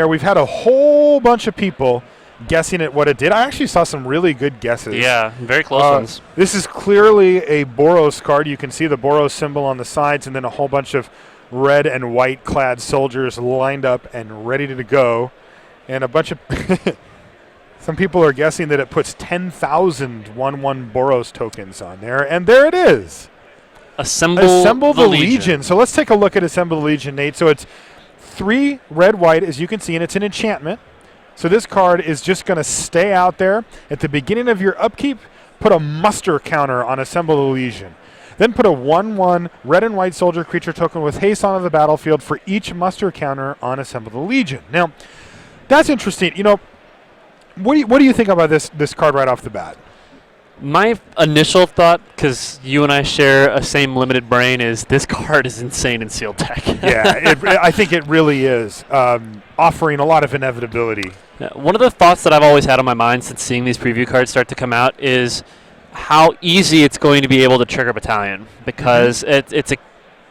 We've had a whole bunch of people guessing at what it did. I actually saw some really good guesses. Yeah, very close ones. This is clearly a Boros card. You can see the Boros symbol on the sides and then a whole bunch of red and white clad soldiers lined up and ready to go. And a bunch of some people are guessing that it puts 10,000 1/1 Boros tokens on there. And there it is. Assemble the Legion. So let's take a look at Assemble the Legion, Nate. So it's 3 red, white, as you can see, and it's an enchantment. So this card is just going to stay out there. At the beginning of your upkeep, put a muster counter on Assemble the Legion. Then put a 1/1 red and white soldier creature token with haste onto the battlefield for each muster counter on Assemble the Legion. Now, that's interesting. You know, what do you think about this card right off the bat? My initial thought, because you and I share a same limited brain, is this card is insane in sealed deck. Yeah, I think it really is, offering a lot of inevitability. One of the thoughts that I've always had on my mind since seeing these preview cards start to come out is how easy it's going to be able to trigger Battalion, because it's a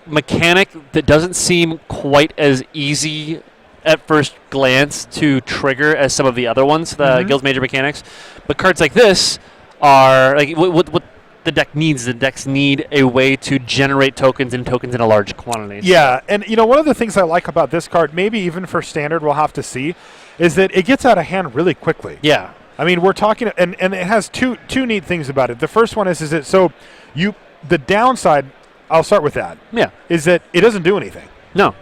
mechanic that doesn't seem quite as easy at first glance to trigger as some of the other ones, the Guild's Major mechanics. But cards like this are like what the deck needs. The decks need a way to generate tokens in a large quantity. Yeah, and you know, one of the things I like about this card, maybe even for standard we'll have to see, is that it gets out of hand really quickly. Yeah. I mean, we're talking, and it has two neat things about it. The first one is that the downside, I'll start with that. Yeah. Is that it doesn't do anything. No.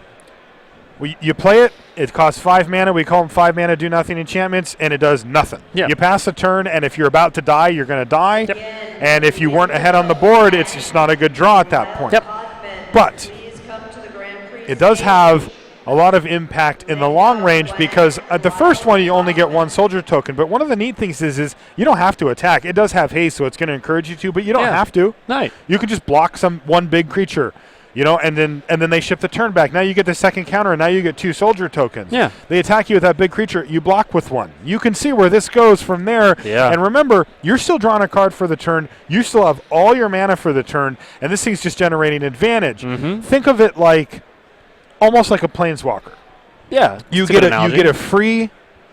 You play it, it costs 5 mana. We call them 5 mana do nothing enchantments, and it does nothing. Yeah. You pass a turn, and if you're about to die, you're going to die. Yep. And if you weren't ahead on the board, it's just not a good draw at that point. Yep. But it does have a lot of impact in the long range, because at the first one you only get 1 soldier token. But one of the neat things is you don't have to attack. It does have haste, so it's going to encourage you to, but you don't have to. Right. You can just block one big creature. You know, and then they shift the turn back. Now you get the second counter, and now you get 2 soldier tokens. Yeah. They attack you with that big creature. You block with 1. You can see where this goes from there. Yeah. And remember, you're still drawing a card for the turn. You still have all your mana for the turn, and this thing's just generating advantage. Think of it like almost like a planeswalker. Yeah. You get a free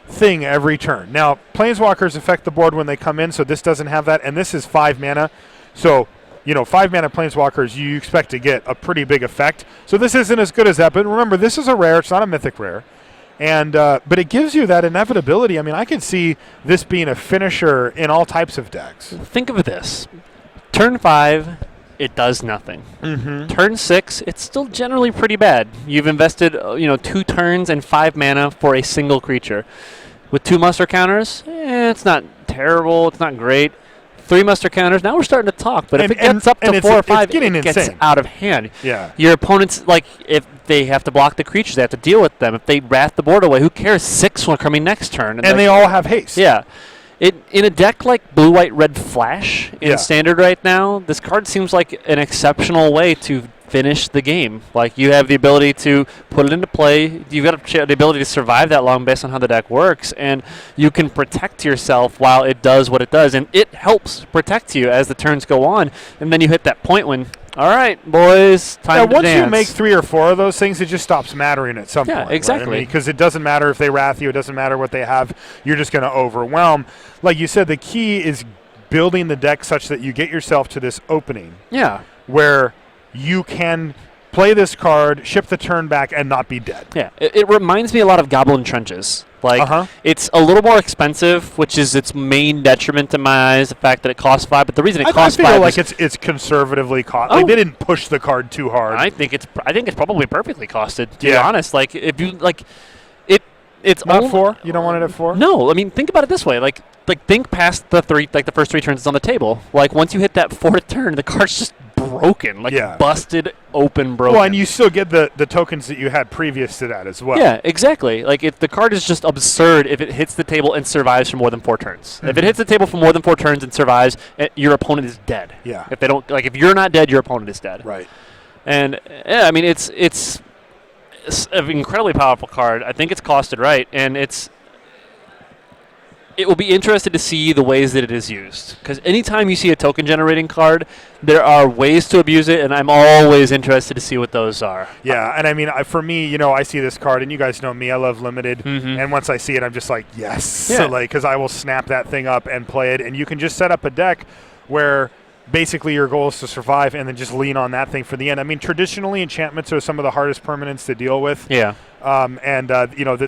thing every turn. Now, planeswalkers affect the board when they come in, so this doesn't have that, and this is 5 mana. So 5 mana planeswalkers, you expect to get a pretty big effect. So this isn't as good as that. But remember, this is a rare. It's not a mythic rare. And but it gives you that inevitability. I mean, I could see this being a finisher in all types of decks. Think of this. Turn 5, it does nothing. Turn 6, it's still generally pretty bad. You've invested 2 turns and 5 mana for a single creature. With 2 muster counters, it's not terrible. It's not great. 3 muster counters. Now we're starting to talk, but if it gets up to 4 or 5, it gets out of hand. Yeah. Your opponents, like, if they have to block the creatures, they have to deal with them. If they wrath the board away, who cares? 6 will coming next turn. And they all have haste. Yeah. In a deck like Blue, White, Red Flash in Standard right now, this card seems like an exceptional way to finish the game. Like, you have the ability to put it into play. You've got the ability to survive that long based on how the deck works, and you can protect yourself while it does what it does, and it helps protect you as the turns go on. And then you hit that point when, all right, boys, time to once dance. you make 3 or 4 of those things, it just stops mattering at some point. Yeah, exactly. Right? I mean, because it doesn't matter if they wrath you. It doesn't matter what they have. You're just going to overwhelm. Like you said, the key is building the deck such that you get yourself to this opening. Yeah. Where you can play this card, ship the turn back, and not be dead. Yeah, it reminds me a lot of Goblin Trenches. Like, it's a little more expensive, which is its main detriment to my eyes, the fact that it costs 5. But the reason it costs 5 I feel like it's conservatively cost. Like, they didn't push the card too hard. I think it's probably perfectly costed, to be honest. Like, if you, like, it's not 4? You don't want it at 4? No, I mean, think about it this way. Like think past the first 3 turns it's on the table. Like, once you hit that 4th turn, the card's just broken, like busted open, broken. Well, and you still get the tokens that you had previous to that as well. Yeah, exactly. Like, if the card is just absurd if it hits the table and survives for more than 4 turns. If it hits the table for more than 4 turns and survives, your opponent is dead. Yeah. If they don't, like, if you're not dead, your opponent is dead. Right. And I mean, it's an incredibly powerful card. I think it's costed right, and it it will be interesting to see the ways that it is used. Because anytime you see a token generating card, there are ways to abuse it, and I'm always interested to see what those are. Yeah, and I mean, for me, I see this card, and you guys know me, I love limited, Mhm. and once I see it, I'm just like, yes. Yeah. So, because I will snap that thing up and play it, and you can just set up a deck where basically your goal is to survive and then just lean on that thing for the end. I mean, traditionally, enchantments are some of the hardest permanents to deal with. Yeah.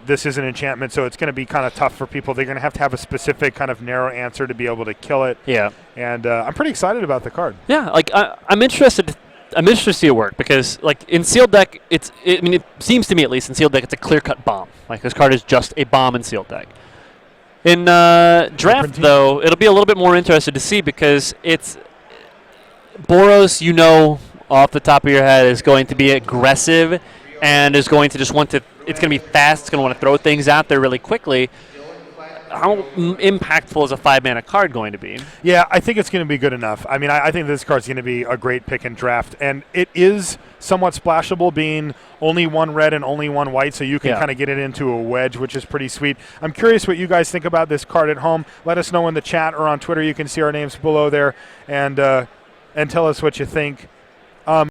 This is an enchantment, so it's going to be kind of tough for people. They're going to have a specific kind of narrow answer to be able to kill it. Yeah. And I'm pretty excited about the card. Yeah, like I'm interested. I'm interested to see it work because, like in sealed deck, it seems to me at least in sealed deck, it's a clear-cut bomb. Like this card is just a bomb in sealed deck. In draft, though, it'll be a little bit more interested to see because it's Boros. Off the top of your head, is going to be aggressive and is going to just want to. It's going to be fast. It's going to want to throw things out there really quickly. How impactful is a 5-mana card going to be? Yeah, I think it's going to be good enough. I mean, I think this card's going to be a great pick in draft, and it is somewhat splashable, being only one red and only one white, so you can kind of get it into a wedge, which is pretty sweet. I'm curious what you guys think about this card at home. Let us know in the chat or on Twitter. You can see our names below there, and tell us what you think.